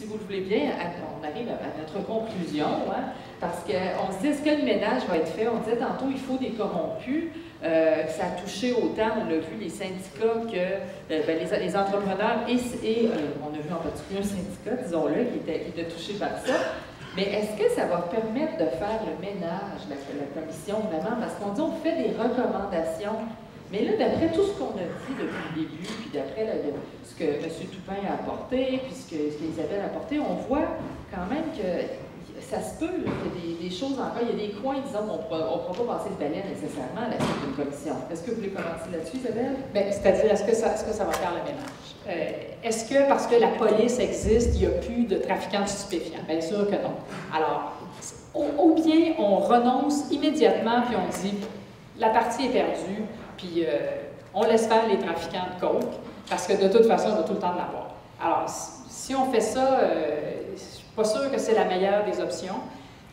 si vous le voulez bien, on arrive à notre conclusion, hein, parce qu'on se dit, est-ce que le ménage va être fait? On disait tantôt, il faut des corrompus. Ça a touché autant, on a vu les syndicats que les entrepreneurs et on a vu en particulier un syndicat, disons-le, qui était touché par ça. Mais est-ce que ça va permettre de faire le ménage, la commission, vraiment? Parce qu'on dit on fait des recommandations. Mais là, d'après tout ce qu'on a dit depuis le début, puis d'après ce que M. Toupin a apporté, puis ce qu'Isabelle a apporté, on voit quand même que ça se peut, qu'il y a des choses encore, il y a des coins, disons, on ne pourra pas passer le balai nécessairement à la suite d'une commission. Est-ce que vous voulez commencer là-dessus, Isabelle? Bien, c'est-à-dire, est-ce que ça va faire le ménage? Est-ce que parce que la police existe, il n'y a plus de trafiquants de stupéfiants? Bien sûr que non. Alors, ou bien on renonce immédiatement, puis on dit, la partie est perdue, puis on laisse faire les trafiquants de coke, parce que de toute façon, on a tout le temps de l'avoir. Alors, si on fait ça, je ne suis pas sûre que c'est la meilleure des options.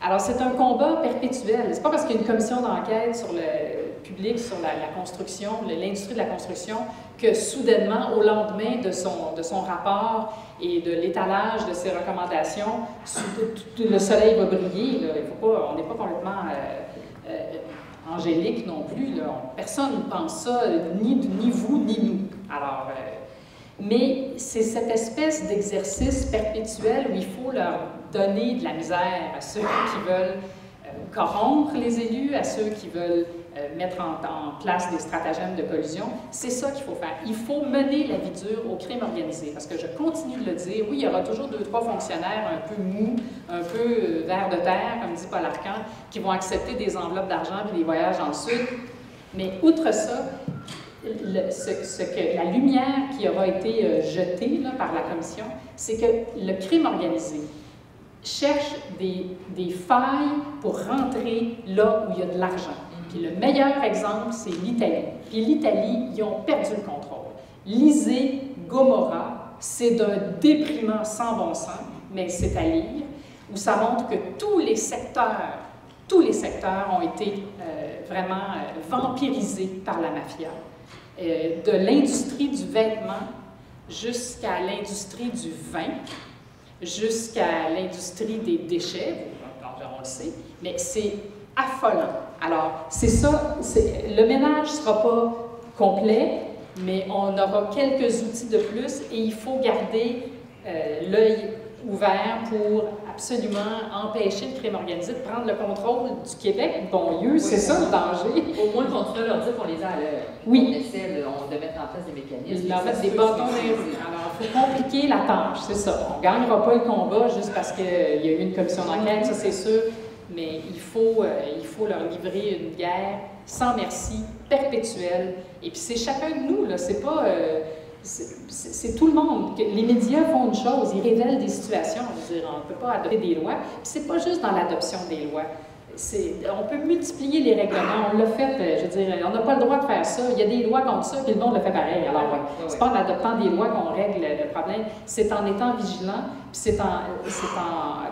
Alors, c'est un combat perpétuel. C'est pas parce qu'il y a une commission d'enquête sur le public, sur la construction, l'industrie de la construction, que soudainement, au lendemain de son rapport et de l'étalage de ses recommandations, le soleil va briller. Là. On n'est pas complètement angélique non plus. Là. Personne ne pense ça, ni vous, ni nous. Alors, mais c'est cette espèce d'exercice perpétuel où il faut leur donner de la misère à ceux qui veulent corrompre les élus, à ceux qui veulent mettre en place des stratagèmes de collusion. C'est ça qu'il faut faire. Il faut mener la vie dure au crime organisé. Parce que je continue de le dire, oui, il y aura toujours 2-3 fonctionnaires un peu mous, un peu vers de terre, comme dit Paul Arcand, qui vont accepter des enveloppes d'argent et des voyages dans le Sud. Mais outre ça, la lumière qui aura été jetée là, par la commission, c'est que le crime organisé cherche des failles pour rentrer là où il y a de l'argent. Puis le meilleur exemple, c'est l'Italie. Puis l'Italie, ils ont perdu le contrôle. Lisez Gomorrah, c'est d'un déprimant sans bon sens, mais c'est à lire, où ça montre que tous les secteurs ont été vraiment vampirisés par la mafia. De l'industrie du vêtement jusqu'à l'industrie du vin, jusqu'à l'industrie des déchets, on le sait, mais c'est affolant. Alors, c'est ça, le ménage ne sera pas complet, mais on aura quelques outils de plus et il faut garder l'œil ouvert pour absolument empêcher le crime organisé de prendre le contrôle du Québec. Bon lieu, c'est ça le danger. Au moins, continuer à leur dire qu'on les a à l'œil. Oui. On essaie de mettre en place des mécanismes. Ils leur mettent des bâtons dans les roues. Alors, il faut compliquer la tâche, c'est ça. On ne gagnera pas le combat juste parce qu'il y a eu une commission d'enquête, ça c'est sûr. Mais il faut leur livrer une guerre sans merci, perpétuelle. Et puis c'est chacun de nous, là. C'est pas... c'est tout le monde. Les médias font une chose, ils révèlent des situations. Je veux dire, on ne peut pas adopter des lois. Puis c'est pas juste dans l'adoption des lois. On peut multiplier les règlements. On l'a fait, je veux dire, on n'a pas le droit de faire ça. Il y a des lois contre ça, puis le monde le fait pareil. Alors, c'est pas en adoptant des lois qu'on règle le problème, c'est en étant vigilant, puis c'est en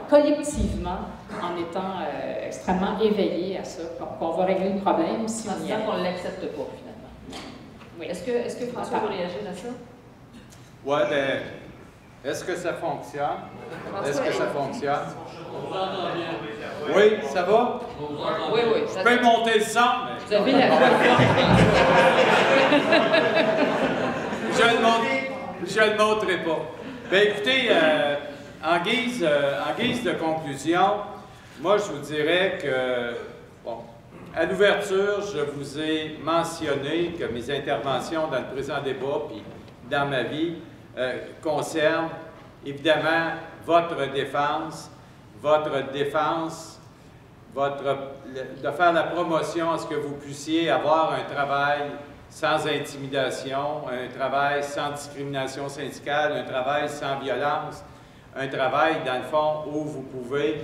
collectivement, en étant extrêmement éveillé à ça, qu'on va régler le problème si on y est. qu'on ne l'accepte pas, finalement. Oui. Est-ce que François veut réagir à ça? Oui, bien, est-ce que ça fonctionne? Est-ce que ça fonctionne? On vous entend bien. Oui, ça va? Oui. Je peux monter le son, mais... Vous avez la voix Je ne le montrerai pas. Bien, écoutez, en guise de conclusion, moi, je vous dirais que, bon, à l'ouverture, je vous ai mentionné que mes interventions dans le présent débat, puis dans ma vie, concernent évidemment votre défense, de faire la promotion à ce que vous puissiez avoir un travail sans intimidation, un travail sans discrimination syndicale, un travail sans violence, un travail, dans le fond, où vous pouvez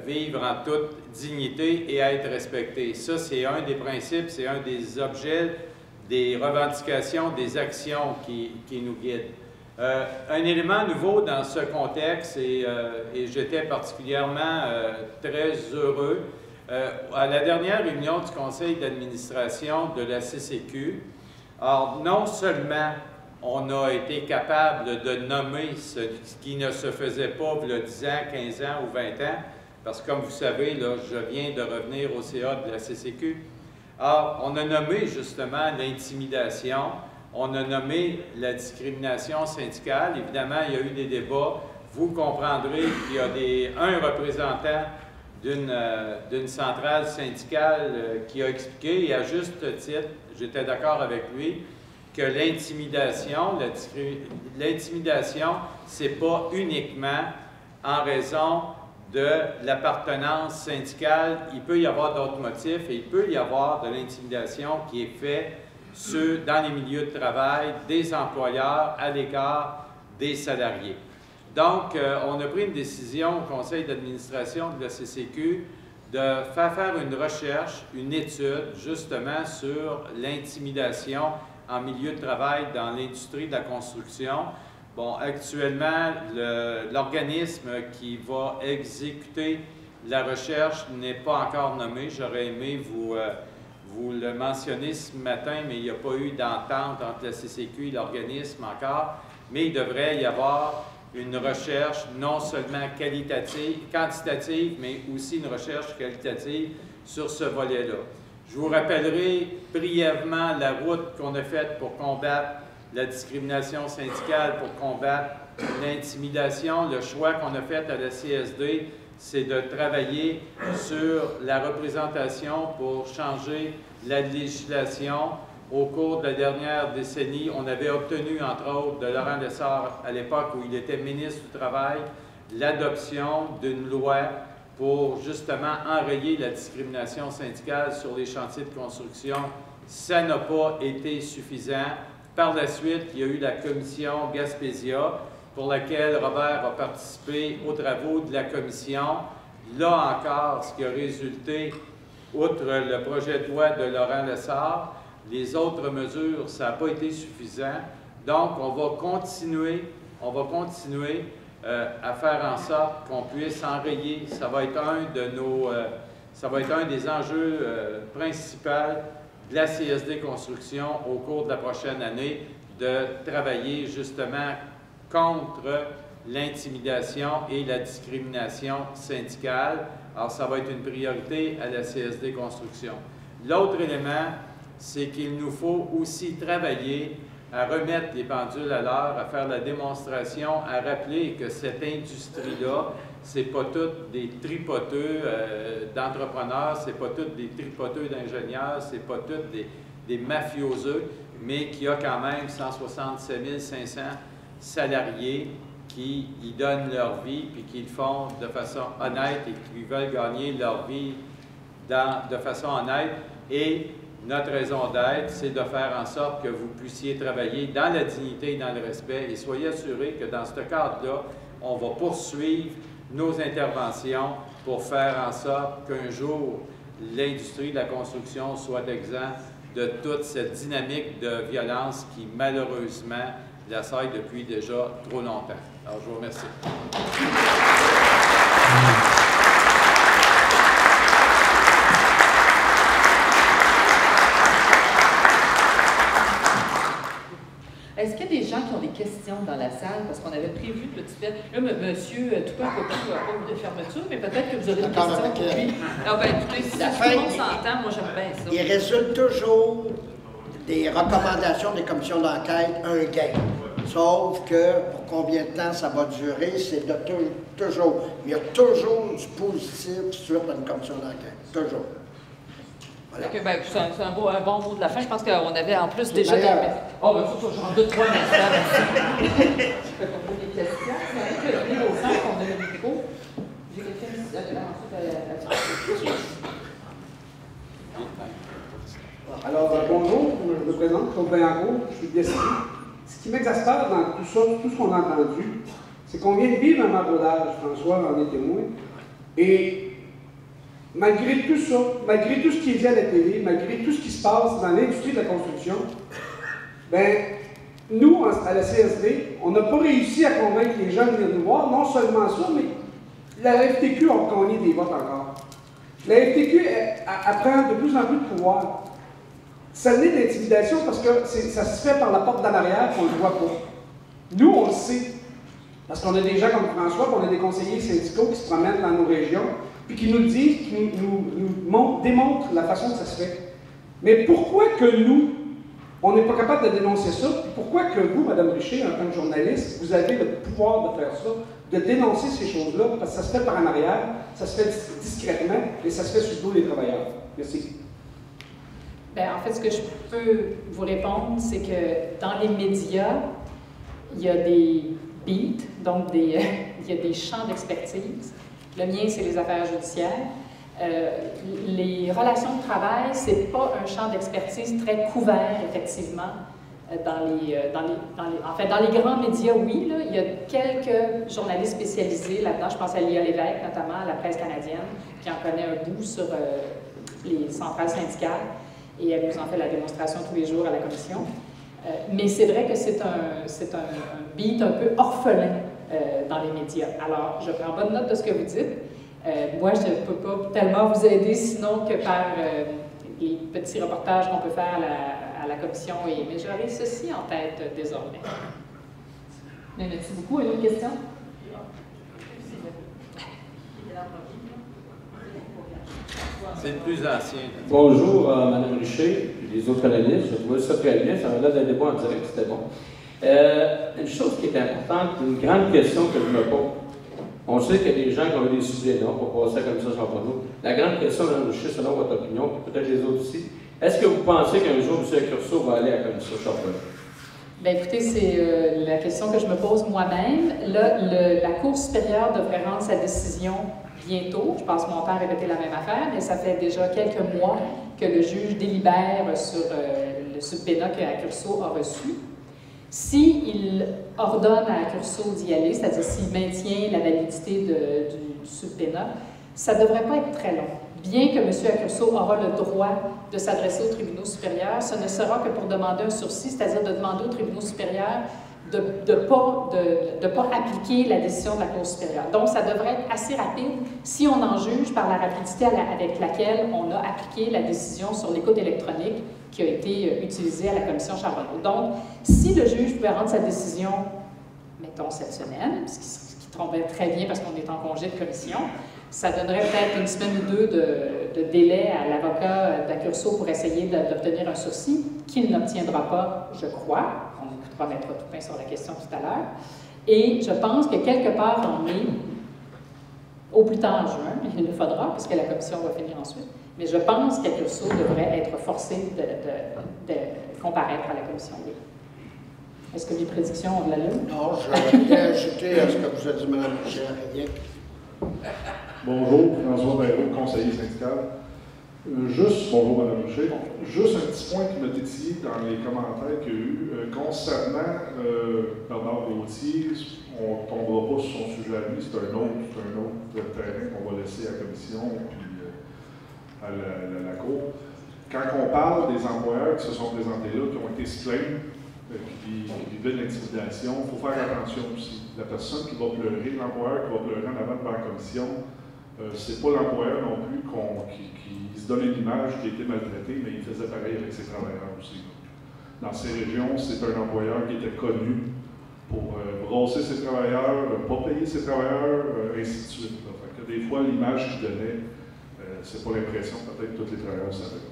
vivre en toute dignité et être respecté. Ça, c'est un des principes, c'est un des objets, des revendications, des actions qui nous guident. Un élément nouveau dans ce contexte, et j'étais particulièrement très heureux, à la dernière réunion du conseil d'administration de la CCQ, alors non seulement on a été capable de nommer ce qui ne se faisait pas il y a 10 ans, 15 ans ou 20 ans, parce que comme vous savez, là, je viens de revenir au CA de la CCQ. Alors, on a nommé justement l'intimidation, on a nommé la discrimination syndicale. Évidemment, il y a eu des débats. Vous comprendrez qu'il y a un représentant d'une centrale syndicale qui a expliqué, et à juste titre, j'étais d'accord avec lui, que l'intimidation, ce n'est pas uniquement en raison de l'appartenance syndicale. Il peut y avoir d'autres motifs et il peut y avoir de l'intimidation qui est faite dans les milieux de travail des employeurs à l'égard des salariés. Donc, on a pris une décision au conseil d'administration de la CCQ de faire une recherche, une étude, justement, sur l'intimidation en milieu de travail dans l'industrie de la construction. Bon, actuellement, l'organisme qui va exécuter la recherche n'est pas encore nommé. J'aurais aimé vous le mentionner ce matin, mais il n'y a pas eu d'entente entre la CCQ et l'organisme encore. Mais il devrait y avoir une recherche non seulement quantitative, mais aussi une recherche qualitative sur ce volet-là. Je vous rappellerai brièvement la route qu'on a faite pour combattre la discrimination syndicale, pour combattre l'intimidation. Le choix qu'on a fait à la CSD, c'est de travailler sur la représentation pour changer la législation. Au cours de la dernière décennie, on avait obtenu, entre autres, de Laurent Lessard, à l'époque où il était ministre du Travail, l'adoption d'une loi pour justement enrayer la discrimination syndicale sur les chantiers de construction. Ça n'a pas été suffisant. Par la suite, il y a eu la commission Gaspésia, pour laquelle Robert a participé aux travaux de la commission. Là encore, ce qui a résulté, outre le projet de loi de Laurent Lessard, les autres mesures, ça n'a pas été suffisant. Donc, on va continuer à faire en sorte qu'on puisse enrayer. Ça va être un des enjeux principaux de la CSD Construction au cours de la prochaine année, de travailler justement contre l'intimidation et la discrimination syndicale. Alors, ça va être une priorité à la CSD Construction. L'autre élément, c'est qu'il nous faut aussi travailler à remettre les pendules à l'heure, à faire la démonstration, à rappeler que cette industrie-là, c'est pas toutes des tripoteux d'entrepreneurs, c'est pas toutes des tripoteux d'ingénieurs, c'est pas toutes des mafioseux, mais qu'il y a quand même 167 500 salariés qui y donnent leur vie, puis qui le font de façon honnête et qui veulent gagner leur vie de façon honnête. Et notre raison d'être, c'est de faire en sorte que vous puissiez travailler dans la dignité et dans le respect. Et soyez assurés que dans ce cadre-là, on va poursuivre nos interventions pour faire en sorte qu'un jour, l'industrie de la construction soit exempte de toute cette dynamique de violence qui, malheureusement, l'assaille depuis déjà trop longtemps. Alors, je vous remercie. Est-ce qu'il y a des gens qui ont des questions dans la salle? Parce qu'on avait prévu de petit peu. Là, M. Toupin n'a pas eu de fermeture, mais peut-être que vous aurez des questions pour lui. Ah ben, écoutez, si tout le monde s'entend, moi j'aime bien ça. Il résulte toujours des recommandations des commissions d'enquête un gain. Sauf que pour combien de temps ça va durer, c'est de toujours. Il y a toujours du positif suite à une commission d'enquête. Toujours. Voilà. Okay, ben, c'est un bon mot de la fin. Je pense qu'on avait en plus déjà des... Oh, ben, j'en doute pas, merci. Je peux poser des questions. C'est vrai que les au centre, on a le micro. J'ai quelqu'un qui s'appelle Alors, bonjour, je me présente, Claude Vaillancourt, je suis décédé. Ce qui m'exaspère dans tout ça, tout ce qu'on a entendu, c'est qu'on vient de vivre un maraudage, François en est témoin, et malgré tout ça, malgré tout ce qui est dit à la télé, malgré tout ce qui se passe dans l'industrie de la construction, ben, nous, à la CSD, on n'a pas réussi à convaincre les gens de venir nous voir, non seulement ça, mais la FTQ a gagné des votes encore. La FTQ, elle prend de plus en plus de pouvoir. Ça naît de l'intimidation parce que ça se fait par la porte d'en arrière qu'on ne le voit pas. Nous, on le sait. Parce qu'on a des gens comme François, on a des conseillers syndicaux qui se promènent dans nos régions, puis qui nous disent, qui nous démontrent la façon que ça se fait. Mais pourquoi que nous, on n'est pas capable de dénoncer ça? Pourquoi que vous, Mme Richer, en tant que journaliste, vous avez le pouvoir de faire ça, de dénoncer ces choses-là? Parce que ça se fait par en arrière, ça se fait discrètement, et ça se fait sur le dos des travailleurs. Merci. Bien, en fait, ce que je peux vous répondre, c'est que dans les médias, il y a des beats, donc il y a des champs d'expertise. Le mien, c'est les affaires judiciaires. Les relations de travail, c'est pas un champ d'expertise très couvert, effectivement. Dans les grands médias, oui, là, il y a quelques journalistes spécialisés là-dedans. Je pense à Lia Lévesque, notamment, à la presse canadienne, qui en connaît un bout sur les centrales syndicales. Et elle nous en fait la démonstration tous les jours à la commission. Mais c'est vrai que c'est un beat un peu orphelin dans les médias. Alors, je prends bonne note de ce que vous dites. Moi, je ne peux pas tellement vous aider sinon que par les petits reportages qu'on peut faire à la commission. Mais j'aurai ceci en tête désormais. Merci beaucoup. Une autre question? C'est le plus ancien. Bonjour, Mme Richer et les autres analystes. Je trouvais ça très bien. Ça m'a l'air d'un débat en direct, c'était bon. Une chose qui est importante, une grande question que je me pose. On sait qu'il y a des gens qui ont eu des suppléments pour passer comme ça sur nous. La grande question, Mme Richer, selon votre opinion, puis peut-être les autres aussi, est-ce que vous pensez qu'un jour, M. Accurso va aller à la commission Charbonneau? Bien, écoutez, c'est la question que je me pose moi-même. Là, la Cour supérieure devrait rendre sa décision bientôt. Je pense que mon père a répété la même affaire, mais ça fait déjà quelques mois que le juge délibère sur le subpénat que Accurso a reçu. S'il ordonne à Accurso d'y aller, c'est-à-dire s'il maintient la validité du subpénat, ça ne devrait pas être très long. Bien que M. Accurso aura le droit de s'adresser aux tribunaux supérieurs, ce ne sera que pour demander un sursis, c'est-à-dire de demander aux tribunaux supérieurs de ne pas appliquer la décision de la Cour supérieure. Donc, ça devrait être assez rapide si on en juge par la rapidité avec laquelle on a appliqué la décision sur l'écoute électronique qui a été utilisée à la commission Charbonneau. Donc, si le juge pouvait rendre sa décision, mettons cette semaine, ce qui tomberait très bien parce qu'on est en congé de commission, ça donnerait peut-être une semaine ou deux de délai à l'avocat d'Accurso pour essayer d'obtenir un sursis, qu'il n'obtiendra pas, je crois. On écoutera Maître Toupin sur la question tout à l'heure. Et je pense que quelque part en mai, au plus tard en juin, il le faudra, puisque la commission va finir ensuite, mais je pense qu'Accurso devrait être forcé de comparaître à la commission. Est-ce que mes prédictions ont de l'allure? Non, je vais ajouter à ce que vous avez dit, Mme Richer, rien. Bonjour, François Bayrou, conseiller syndical. Bonjour Mme Richer, juste un petit point qui m'a titillé dans les commentaires qu'il y a eu concernant Bernard Gauthier. On ne tombera pas sur son sujet à lui, c'est un autre terrain qu'on va laisser à la commission puis à la Cour. Quand on parle des employeurs qui se sont présentés là, qui ont été se plaindre, qui vivaient de l'intimidation, il faut faire attention aussi. La personne qui va pleurer, l'employeur qui va pleurer en avant de la commission, c'est pas l'employeur non plus qui se donne une image qui a été maltraité, mais il faisait pareil avec ses travailleurs aussi. Dans ces régions, c'est un employeur qui était connu pour brosser ses travailleurs, ne pas payer ses travailleurs, ainsi de suite. Fait que des fois, l'image qu'il donnait, c'est pas l'impression, peut-être que tous les travailleurs savaient.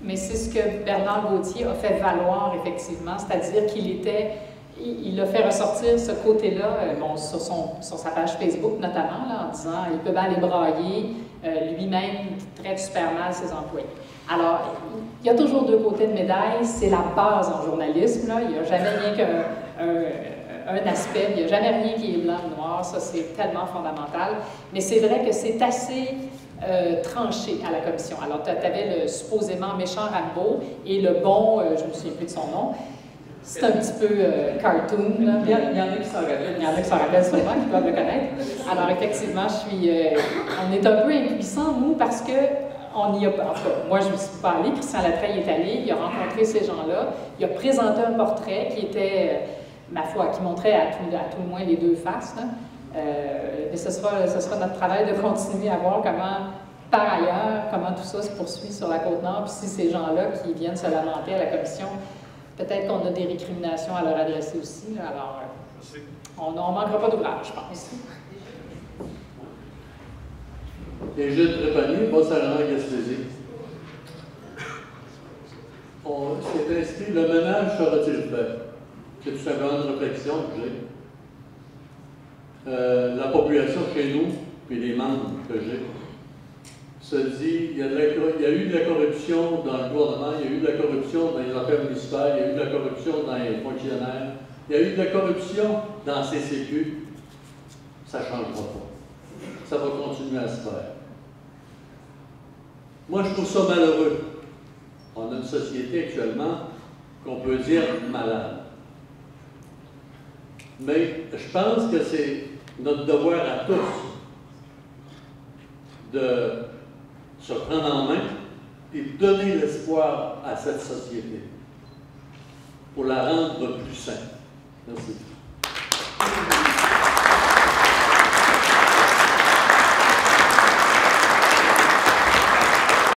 Mais c'est ce que Bernard Gauthier a fait valoir, effectivement, c'est-à-dire il a fait ressortir ce côté-là sur sa page Facebook, notamment, là, en disant il peut bien aller brailler, lui-même traite super mal ses employés. Alors, il y a toujours deux côtés de médaille, c'est la base en journalisme, là. Il n'y a jamais rien qu'un aspect, il n'y a jamais rien qui est blanc ou noir, ça c'est tellement fondamental. Mais c'est vrai que c'est assez tranché à la commission. Alors, tu avais le supposément méchant Rambo et le bon, je ne me souviens plus de son nom. C'est un petit peu cartoon. Là. Il y en a qui s'en rappellent. Il y en a qui s'en rappellent sûrement, qui peuvent le connaître. Alors, effectivement, on est un peu impuissants, nous, parce que on n'y a pas. En tout cas, moi, je ne suis pas allée. Christian Latreille est allé. Il a rencontré ces gens-là. Il a présenté un portrait qui était, ma foi, qui montrait à tout le moins les deux faces. Là. Mais ce sera notre travail de continuer à voir comment, par ailleurs, comment tout ça se poursuit sur la Côte-Nord, puis si ces gens-là qui viennent se lamenter à la commission, peut-être qu'on a des récriminations à leur adresser aussi. Là, alors, on ne manquera pas d'ouvrage, je pense. Les jeux de Trépanier, Bas-Saint-Laurent-Gaspésie. On s'est inscrit, le ménage sera-t-il fait? C'est tout simplement une réflexion que j'ai. La population chez nous, puis les membres que j'ai, se dit, il y a eu de la corruption dans le gouvernement, il y a eu de la corruption dans les affaires municipales, il y a eu de la corruption dans les fonctionnaires, il y a eu de la corruption dans CCQ. Ça ne changera pas. Ça va continuer à se faire. Moi, je trouve ça malheureux. On a une société actuellement qu'on peut dire malade. Mais je pense que c'est notre devoir à tous de se prendre en main et donner l'espoir à cette société pour la rendre plus saine. Merci.